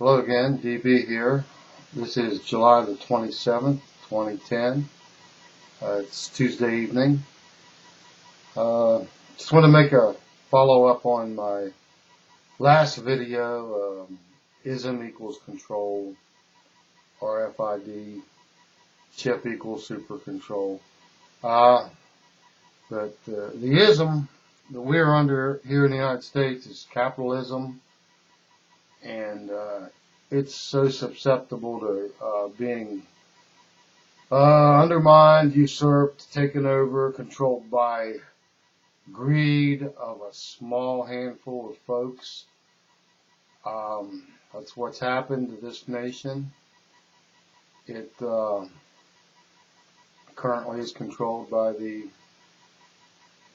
Hello again, DB here. This is July the 27th, 2010. It's Tuesday evening. Just want to make a follow-up on my last video, ism equals control, RFID, chip equals super control. But the ism that we're under here in the United States is capitalism, and it's so susceptible to being undermined, usurped, taken over, controlled by greed of a small handful of folks. That's what's happened to this nation. It currently is controlled by the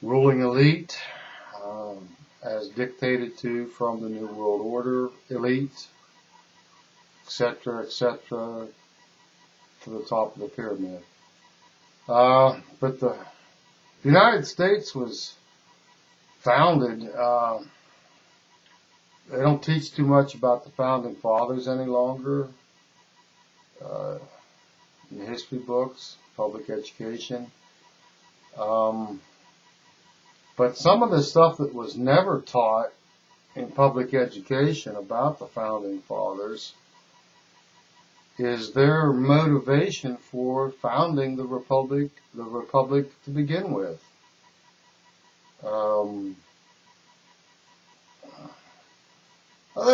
ruling elite, as dictated to from the New World Order elite, etc., etc., to the top of the pyramid. But the United States was founded, they don't teach too much about the founding fathers any longer in the history books, public education. But some of the stuff that was never taught in public education about the founding fathers is their motivation for founding the republic to begin with. They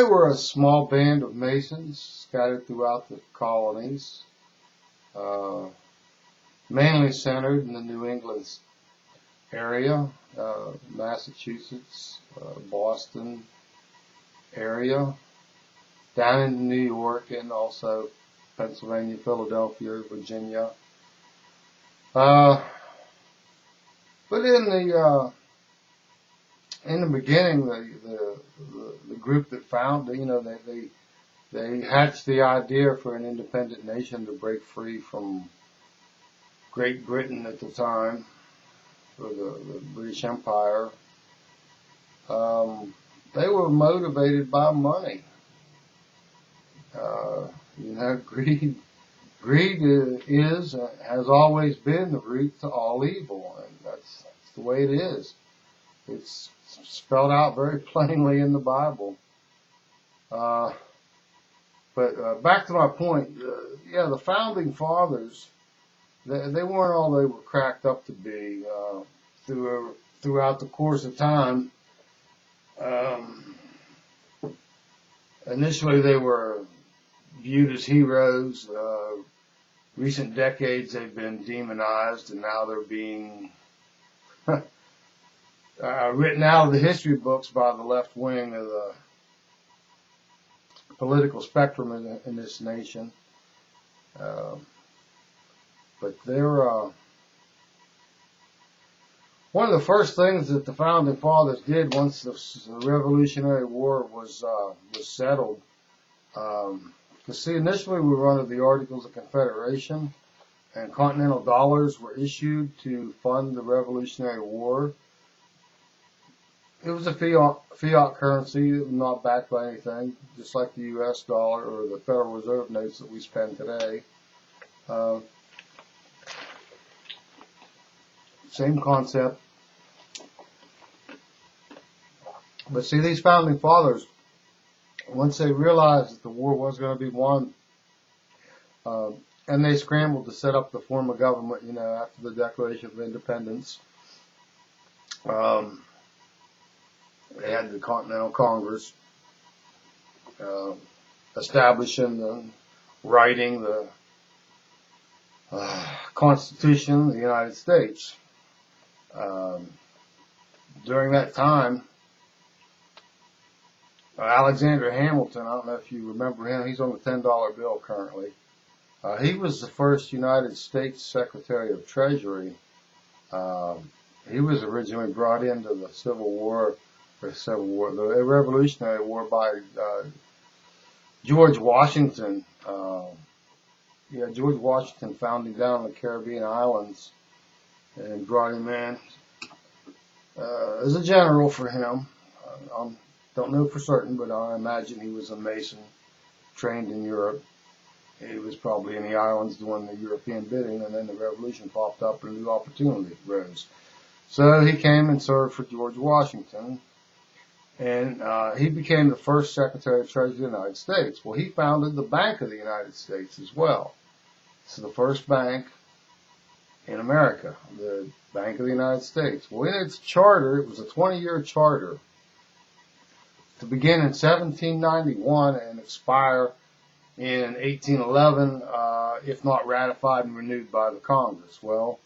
were a small band of Masons scattered throughout the colonies, mainly centered in the New England area, Massachusetts, Boston area, down into New York, and also Pennsylvania, Philadelphia, Virginia. But in the beginning, the group that founded, they hatched the idea for an independent nation to break free from Great Britain at the time, for the British Empire. They were motivated by money. Greed has always been the root to all evil, and that's the way it is. It's spelled out very plainly in the Bible. But back to my point, the founding fathers, they weren't all they were cracked up to be throughout the course of time. Initially, they were viewed as heroes. Recent decades, they've been demonized, and now they're being written out of the history books by the left wing of the political spectrum in this nation. But they're one of the first things that the founding fathers did once the Revolutionary War was settled. Initially we were under the Articles of Confederation, and continental dollars were issued to fund the Revolutionary War. It was a fiat currency, not backed by anything, just like the U.S. dollar or the Federal Reserve notes that we spend today. Same concept. But see, these founding fathers, once they realized that the war was going to be won, and they scrambled to set up the form of government, after the Declaration of Independence. They had the Continental Congress, establishing writing the Constitution of the United States. During that time, Alexander Hamilton, I don't know if you remember him, he's on the $10 bill currently. He was the first United States Secretary of Treasury. He was originally brought into the the Revolutionary War by George Washington. George Washington found him down in the Caribbean islands and brought him in as a general for him. Don't know for certain, but I imagine he was a Mason. trained in Europe. He was probably in the islands doing the European bidding, and then the revolution popped up and a new opportunity arose. So he came and served for George Washington, and he became the first Secretary of Treasury of the United States. Well, he founded the Bank of the United States as well. It's the first bank in America, the Bank of the United States. Well, in its charter, it was a 20-year charter to begin in 1791 and expire in 1811, if not ratified and renewed by the Congress. Well,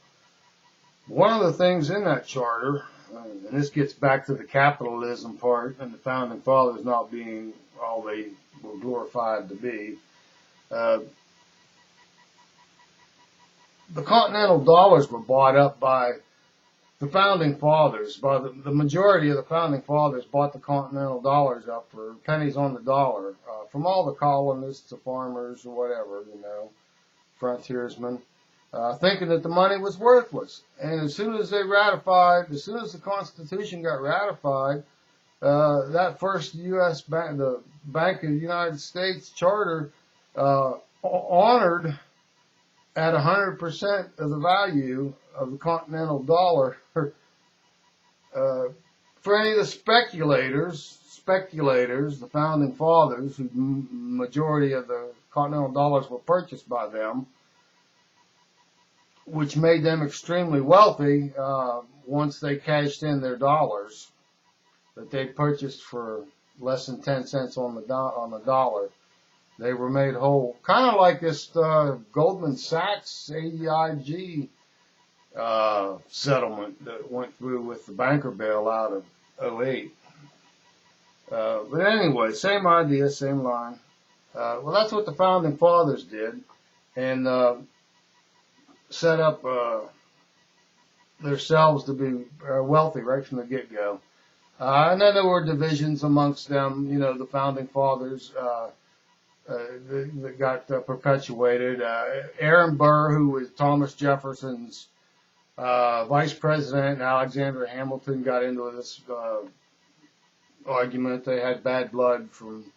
one of the things in that charter, and this gets back to the capitalism part and the Founding Fathers not being all they were glorified to be, the continental dollars were bought up by the Founding Fathers. By the majority of the Founding Fathers bought the continental dollars up for pennies on the dollar from all the colonists, the farmers, or whatever, frontiersmen, thinking that the money was worthless. And as soon as the Constitution got ratified, that first U.S. bank, the Bank of the United States charter, honored at 100% of the value of the continental dollar for any of the speculators, the Founding Fathers, who majority of the continental dollars were purchased by them, which made them extremely wealthy once they cashed in their dollars that they purchased for less than 10 cents on the dollar. They were made whole, kind of like this Goldman Sachs AEIG settlement that went through with the banker bailout of '08. But anyway, same idea, same line. Well, that's what the Founding Fathers did, and set up themselves to be wealthy right from the get-go. And then there were divisions amongst them, the Founding Fathers that got perpetuated. Aaron Burr, who was Thomas Jefferson's vice president, and Alexander Hamilton got into this argument. They had bad blood from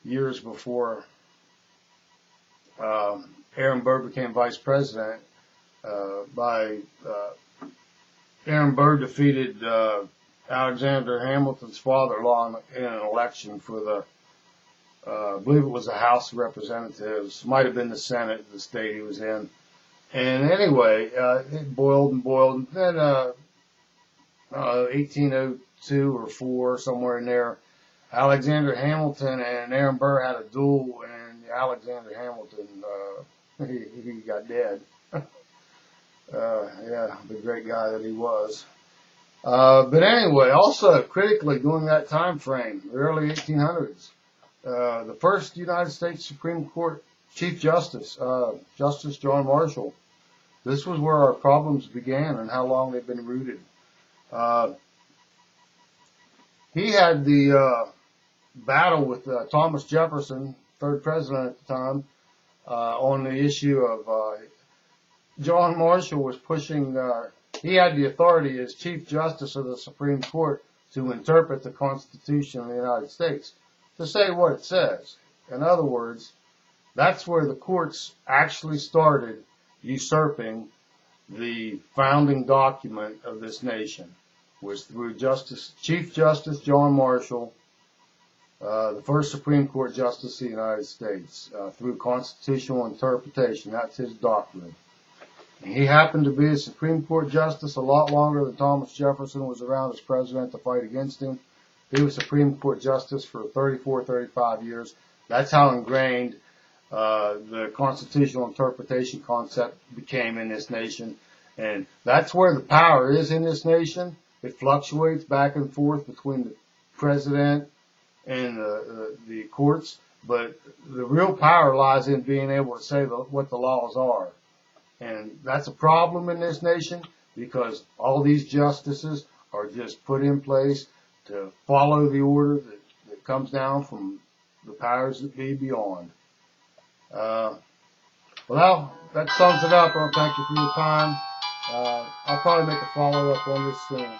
years before Aaron Burr became vice president. Aaron Burr defeated Alexander Hamilton's father-in-law in an election for the, I believe it was the House of Representatives, might have been the Senate, the state he was in. And anyway, it boiled and boiled. And then 1802 or 4, somewhere in there, Alexander Hamilton and Aaron Burr had a duel, and Alexander Hamilton, he got dead. Yeah, the great guy that he was. But anyway, also critically during that time frame, the early 1800s, the first United States Supreme Court Chief Justice, Justice John Marshall. This was where our problems began and how long they've been rooted. He had the battle with Thomas Jefferson, third president at the time, on the issue of John Marshall was pushing, he had the authority as Chief Justice of the Supreme Court to interpret the Constitution of the United States, to say what it says. In other words, that's where the courts actually started usurping the founding document of this nation, was through Chief Justice John Marshall, the first Supreme Court Justice of the United States, through constitutional interpretation. That's his doctrine. And he happened to be a Supreme Court Justice a lot longer than Thomas Jefferson was around as president to fight against him. He was Supreme Court Justice for 34, 35 years. That's how ingrained the constitutional interpretation concept became in this nation. And that's where the power is in this nation. It fluctuates back and forth between the president and the courts. But the real power lies in being able to say what the laws are. And that's a problem in this nation because all these justices are just put in place to follow the order that comes down from the powers that be beyond. Well, that sums it up. I want to thank you for your time. I'll probably make a follow-up on this soon.